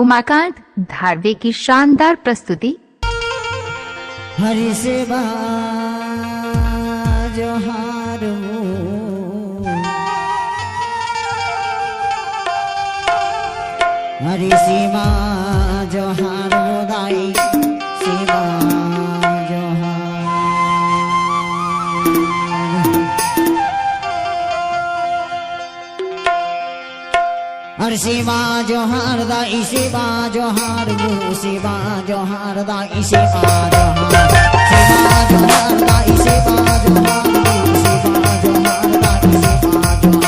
उमाकांत धारवे की शानदार प्रस्तुति। हरि सेवा जोहार हरि सेवा जोहार दाई सेवा जोहार हरि सेवा जोहार दाई सेवा जोहार सेवा जोहार दाई सेवा जोहार सेवा जोहार दाई सेवा जोहार सेवा जोहार दाई सेवा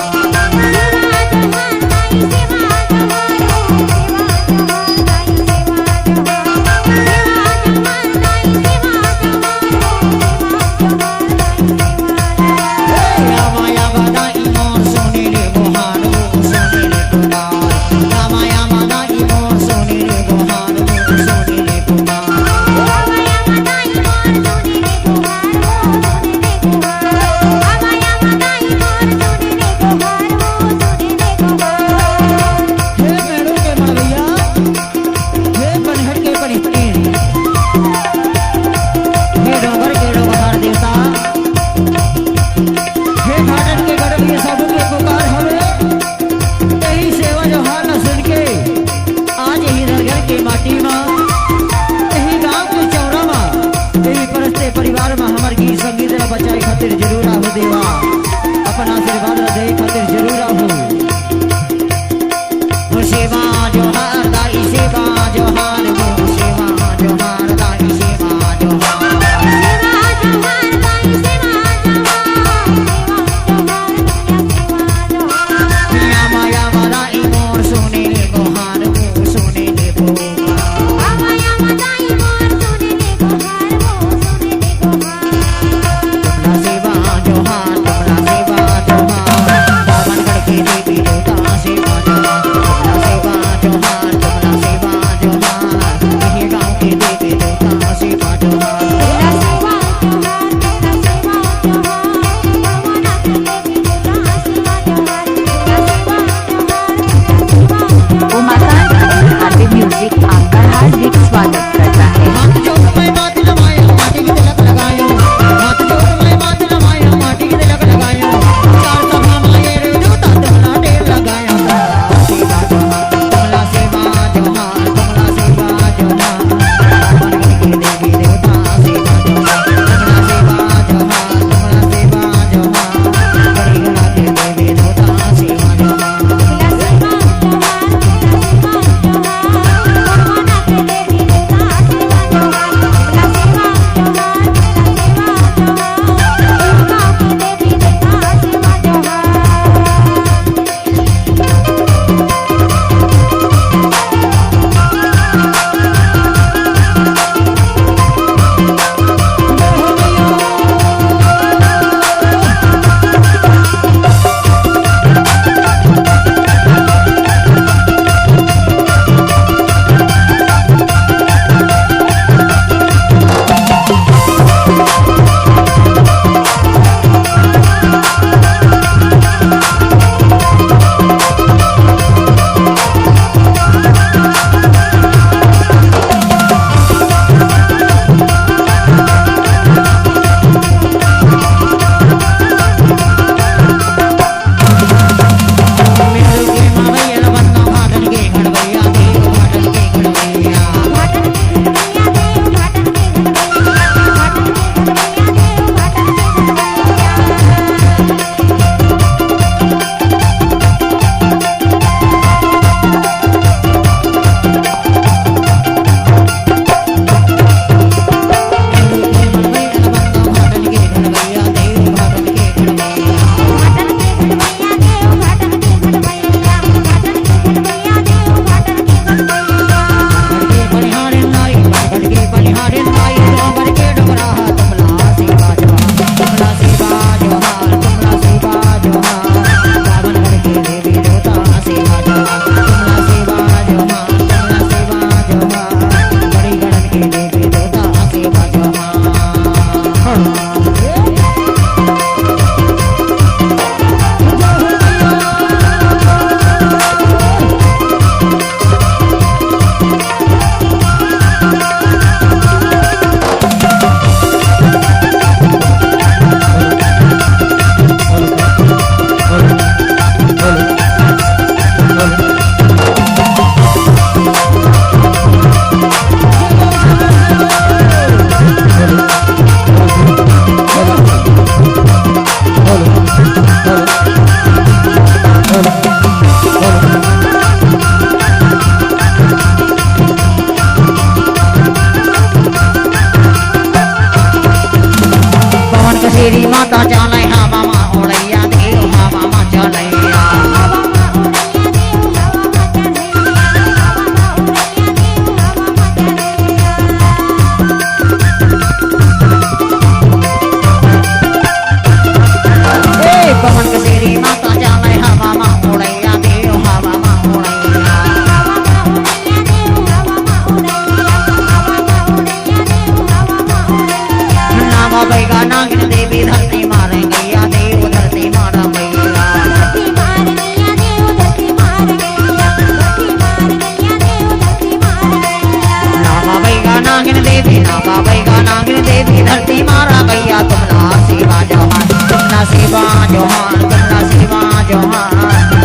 जोहार कमला शिवा जोहार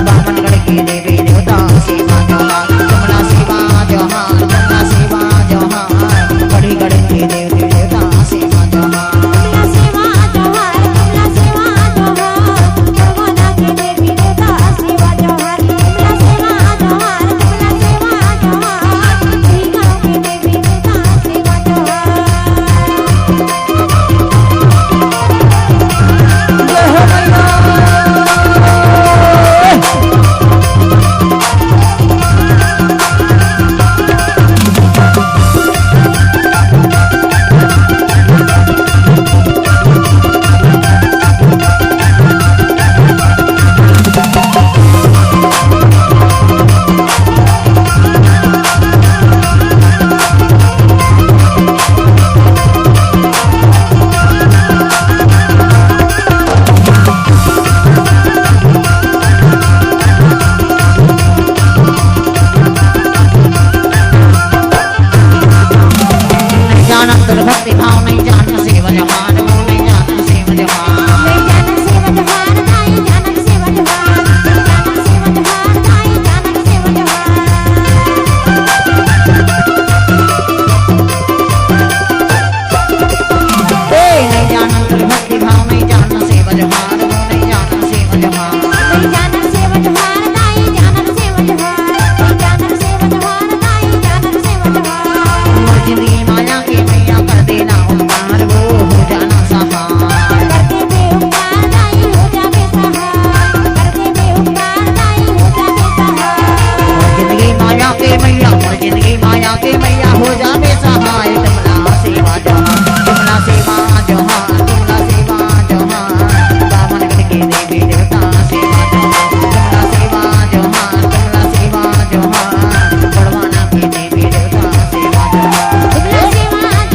बामनगढ़ की देवी देवता शिवा जोहार कमला शिवा जोहार कमला शिवा जोहार बड़ीगढ़ की देवी देवता शिवा जोहार भक्ति भाव नहीं जान शिव जहान नहीं जान शिव जहान नहीं जान शिव जहान नहीं जान शिव जहान नहीं जान शिव जहान नहीं जान शिव जहान नहीं जान भक्ति भाव नहीं जान शिव जहान नहीं जान शिव जहान नहीं जान शिव जहान नहीं जान शिव जहान नहीं जान शिव जहान नहीं जान शिव जहान जिंदगी माया की मैया कर देना उपकार वो हो जाना सहाय करके बेउपकार नहीं हो जावे सहाय करके बेउपकार नहीं हो जावे सहाय जिंदगी माया के मैया और जिंदगी माया के मैया हो जावे सहाय कमला सेवा जहां कमला सेवा जहां कमला सेवा जहां बामनगढ़ के देवी देवता सेवा जहां कमला सेवा जहां कमला सेवा जहां बड़वाना के देवी देवता सेवा जहां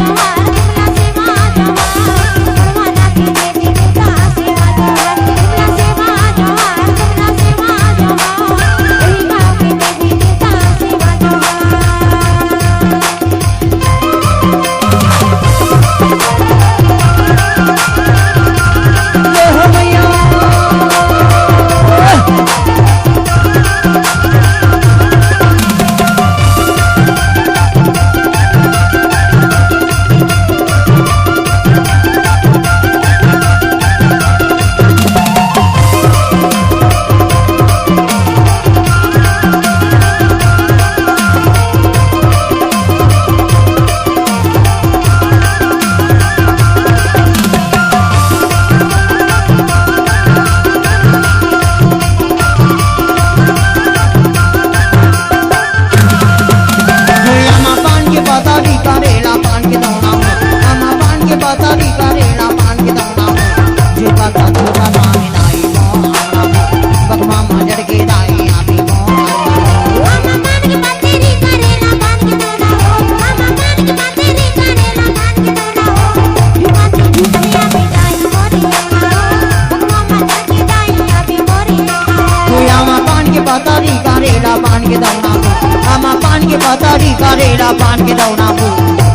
पतरी करेला पान के दौना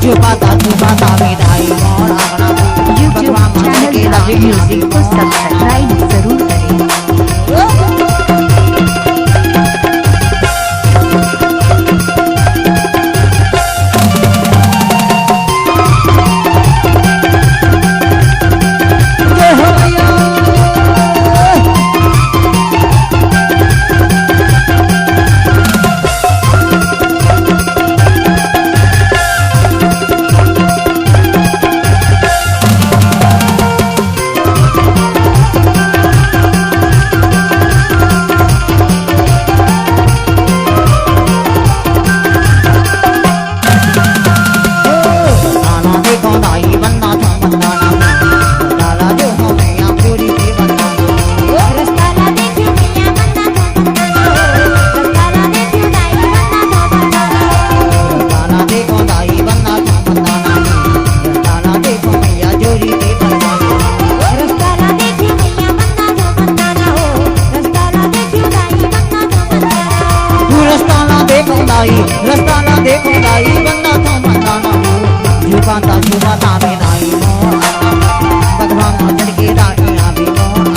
चुपाता विदाई मोड़ा यूट्यूब चैनल रवि म्यूजिक को सब्सक्राइब जरूर करें। रास्ता ना देखो दाई बंदा तो मंदाना झुकाता झुकाता विदाई मोड़ा भगवान चढ़ के दाई आवी मोड़ा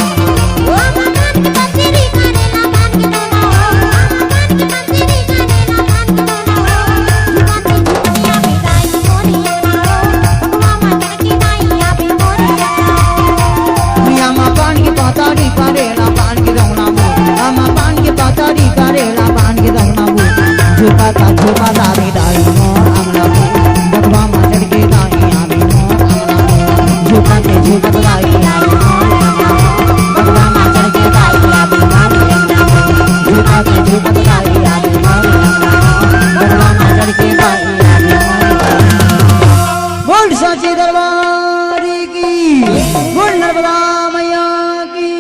नर्मदा मैया की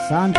शांति।